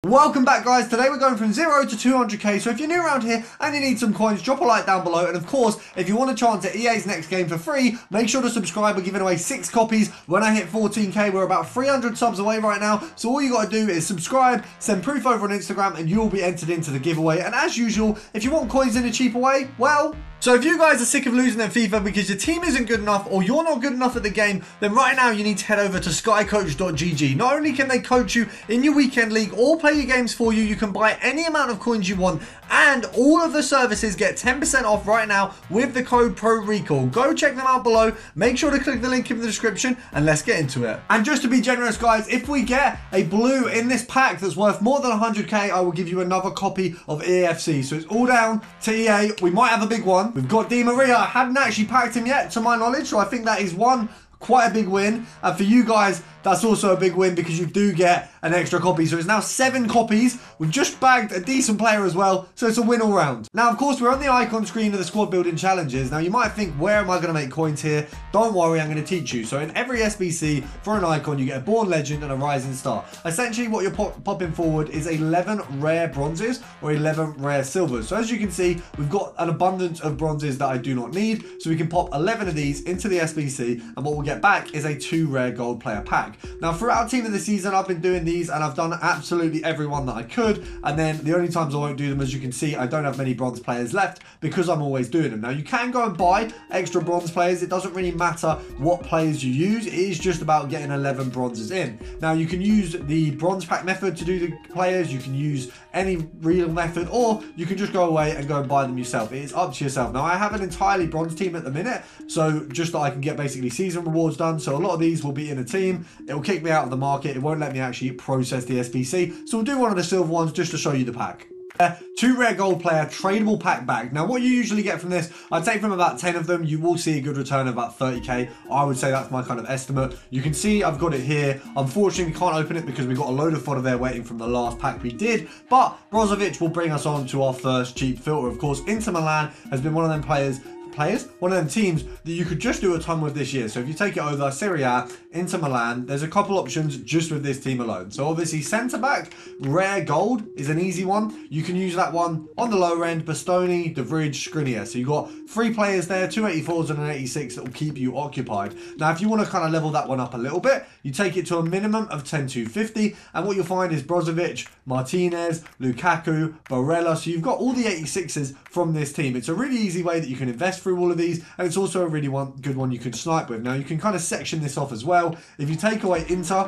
Welcome back, guys. Today we're going from 0 to 200k, so if you're new around here and you need some coins, drop a like down below, and of course, if you want a chance at EA's next game for free, make sure to subscribe. We're giving away 6 copies when I hit 14k. We're about 300 subs away right now, so all you got to do is subscribe, send proof over on Instagram, and you'll be entered into the giveaway. And as usual, if you want coins in a cheaper way, well... So if you guys are sick of losing at FIFA because your team isn't good enough or you're not good enough at the game, then right now you need to head over to skycoach.gg. Not only can they coach you in your weekend league or play your games for you, you can buy any amount of coins you want, and all of the services get 10% off right now with the code PRORECALL. Go check them out below. Make sure to click the link in the description and let's get into it. And just to be generous, guys, if we get a blue in this pack that's worth more than 100k, I will give you another copy of EAFC. So it's all down to EA. We might have a big one. We've got Di Maria. I hadn't actually packed him yet, to my knowledge, so I think that is quite a big win. And for you guys, that's also a big win because you do get an extra copy. So it's now 7 copies. We've just bagged a decent player as well, so it's a win all round. Now, of course, we're on the icon screen of the squad building challenges. Now, you might think, where am I going to make coins here? Don't worry, I'm going to teach you. So in every SBC, for an icon, you get a Born Legend and a Rising Star. Essentially, what you're popping forward is 11 rare bronzes or 11 rare silvers. So as you can see, we've got an abundance of bronzes that I do not need. So we can pop 11 of these into the SBC, and what we'll get back is a 2 rare gold player pack. Now, throughout team of the season, I've been doing these and I've done absolutely every one that I could. And then the only times I won't do them, as you can see, I don't have many bronze players left because I'm always doing them. Now, you can go and buy extra bronze players. It doesn't really matter what players you use. It is just about getting 11 bronzes in. Now, you can use the bronze pack method to do the players. You can use any real method, or you can just go away and go and buy them yourself. It is up to yourself. Now, I have an entirely bronze team at the minute, so just that I can get basically season rewards done. So a lot of these will be in a team. It will kick me out of the market. It won't let me actually process the SBC. So we'll do one of the silver ones just to show you the pack. 2 rare gold player tradable pack bag. Now, what you usually get from this, I'd say from about 10 of them, you will see a good return of about 30k. I would say that's my kind of estimate. You can see I've got it here. Unfortunately, we can't open it because we've got a load of fodder there waiting from the last pack we did. But Brozovic will bring us on to our first cheap filter. Of course, Inter Milan has been one of them one of them teams that you could just do a ton with this year. So if you take it over, Serie A, Inter Milan, there's a couple options just with this team alone. So obviously centre back, rare gold is an easy one. You can use that one on the lower end, Bastoni, De Vrij, Skriniar. So you've got 3 players there, 2 84s and an 86 that will keep you occupied. Now, if you want to kind of level that one up a little bit, you take it to a minimum of 10,250, and what you'll find is Brozovic, Martinez, Lukaku, Barella. So you've got all the 86s from this team. It's a really easy way that you can invest through all of these, and it's also a really good one you can snipe with. Now, you can kind of section this off as well. If you take away Inter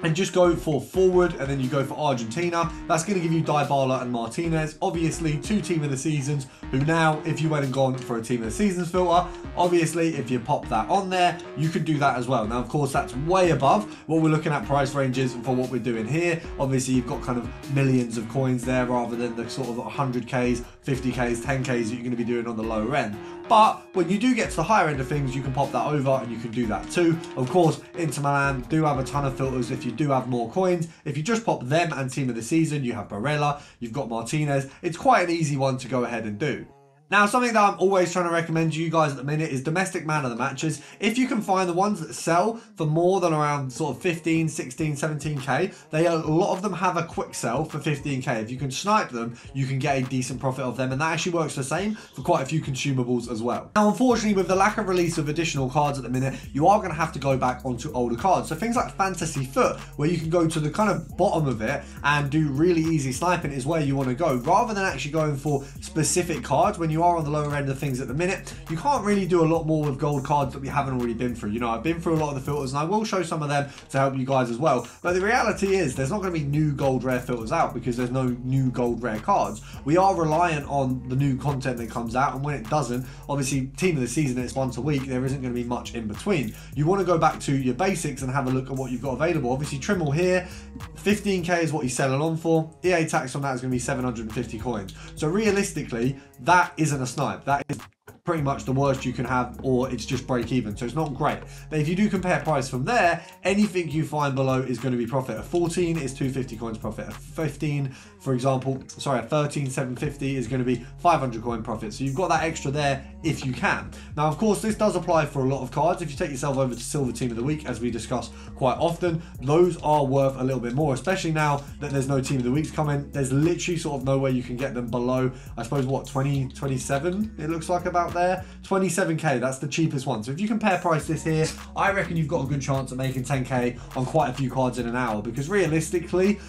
and just go for forward, and then you go for Argentina, that's going to give you Dybala and Martinez. Obviously, 2 team of the seasons, who now, if you went and gone for a team of the seasons filter, obviously, if you pop that on there, you could do that as well. Now, of course, that's way above what we're looking at price ranges for what we're doing here. Obviously, you've got kind of millions of coins there rather than the sort of 100Ks, 50Ks, 10Ks that you're going to be doing on the lower end. But when you do get to the higher end of things, you can pop that over and you can do that too. Of course, Inter Milan do have a ton of filters if you do have more coins. If you just pop them and team of the season, you have Barella, you've got Martinez. It's quite an easy one to go ahead and do. Now, something that I'm always trying to recommend to you guys at the minute is domestic man of the matches. If you can find the ones that sell for more than around sort of 15, 16, 17k, a lot of them have a quick sell for 15k. If you can snipe them, you can get a decent profit of them, and that actually works the same for quite a few consumables as well. Now, unfortunately, with the lack of release of additional cards at the minute, you are going to have to go back onto older cards. So things like Fantasy Foot, where you can go to the kind of bottom of it and do really easy sniping, is where you want to go. Rather than actually going for specific cards, when you are on the lower end of things at the minute, you can't really do a lot more with gold cards that we haven't already been through. You know, I've been through a lot of the filters and I will show some of them to help you guys as well. But the reality is there's not going to be new gold rare filters out because there's no new gold rare cards. We are reliant on the new content that comes out, and when it doesn't, obviously team of the season, it's once a week, there isn't going to be much in between. You want to go back to your basics and have a look at what you've got available. Obviously Trimmel here, 15k is what he's selling on for. EA tax on that is going to be 750 coins. So realistically, that isn't a snipe. That is pretty much the worst you can have, or it's just break even, so it's not great. But if you do compare price from there, anything you find below is going to be profit. A 14 is 250 coins profit. A 15, for example, sorry, a 13 750 is going to be 500 coin profit. So you've got that extra there if you can. Now, of course, this does apply for a lot of cards. If you take yourself over to Silver Team of the Week, as we discuss quite often, those are worth a little bit more, especially now that there's no Team of the Weeks coming. There's literally sort of no way you can get them below, I suppose, what, 27 it looks like about there. 27k, that's the cheapest one. So if you compare price this here, I reckon you've got a good chance of making 10k on quite a few cards in an hour, because realistically,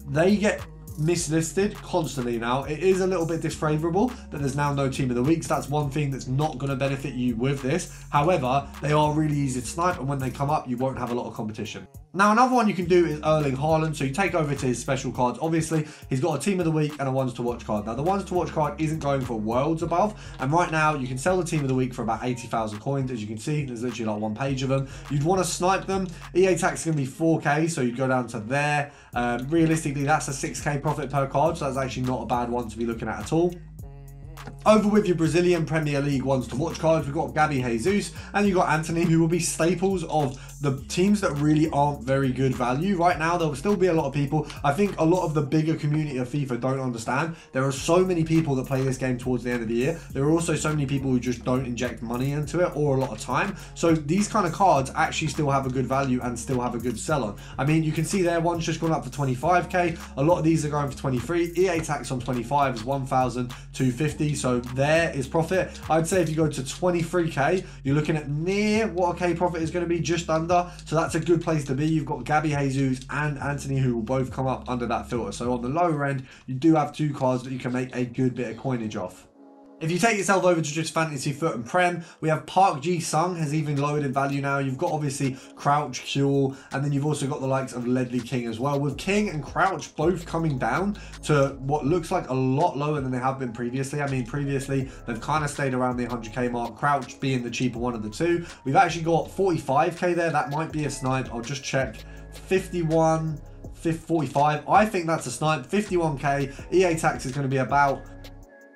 they get mislisted constantly now. It is a little bit disfavorable that there's now no Team of the Weeks. That's one thing that's not going to benefit you with this. However, they are really easy to snipe, and when they come up, you won't have a lot of competition. Now, another one you can do is Erling Haaland. So you take over to his special cards. Obviously, he's got a Team of the Week and a Ones to Watch card. Now, the Ones to Watch card isn't going for worlds above. And right now, you can sell the Team of the Week for about 80,000 coins. As you can see, there's literally like one page of them. You'd want to snipe them. EA tax is going to be 4k, so you'd go down to there. Realistically, that's a 6k profit per card, so that's actually not a bad one to be looking at all. Over with your Brazilian Premier League Ones to Watch cards, we've got Gabby Jesus and you've got Anthony, who will be staples of the teams that really aren't very good value. Right now, there will still be a lot of people. I think a lot of the bigger community of FIFA don't understand. There are so many people that play this game towards the end of the year. There are also so many people who just don't inject money into it or a lot of time. So these kind of cards actually still have a good value and still have a good sell on. I mean, you can see there, one's just gone up for 25k. A lot of these are going for 23. EA tax on 25 is 1,250. So there is profit. I'd say if you go to 23k, you're looking at near what a K profit is going to be, just under. So that's a good place to be. You've got Gabby Jesus and Anthony, who will both come up under that filter. So on the lower end, you do have two cards that you can make a good bit of coinage off. If you take yourself over to just Fantasy Foot and Prem, we have Park Ji-sung has even lowered in value now. You've got obviously Crouch, Kuehl, and then you've also got the likes of Ledley King as well, with King and Crouch both coming down to what looks like a lot lower than they have been previously. I mean, previously they've kind of stayed around the 100k mark, Crouch being the cheaper one of the two. We've actually got 45k there. That might be a snipe. I'll just check. 51, 45. I think that's a snipe. 51k. EA tax is going to be about,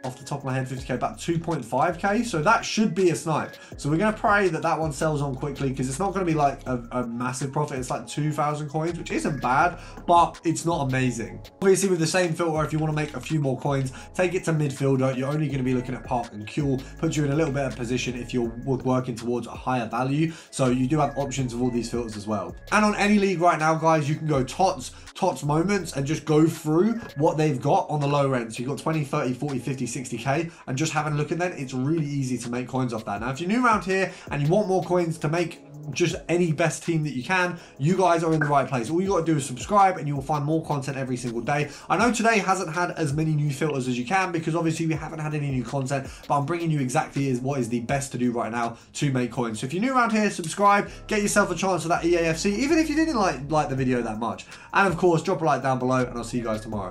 off the top of my head, 50k, about 2.5k, so that should be a snipe. So we're going to pray that that one sells on quickly, because it's not going to be like a massive profit. It's like 2,000 coins, which isn't bad, but it's not amazing. Obviously, with the same filter, if you want to make a few more coins, take it to midfielder. You're only going to be looking at Park and Kuehl, puts you in a little better position if you're working towards a higher value. So you do have options of all these filters as well. And on any league right now, guys, you can go tots moments and just go through what they've got on the lower end. So you've got 20, 30, 40, 50, 60k, and just having a look at that, it's really easy to make coins off that. Now, if you're new around here and you want more coins to make just any best team that you can, you guys are in the right place. All you got to do is subscribe and you will find more content every single day. I know today hasn't had as many new filters as you can, because obviously we haven't had any new content, but I'm bringing you exactly what is the best to do right now to make coins. So if you're new around here, subscribe, get yourself a chance of that EAFC, even if you didn't like the video that much. And of course, drop a like down below, and I'll see you guys tomorrow.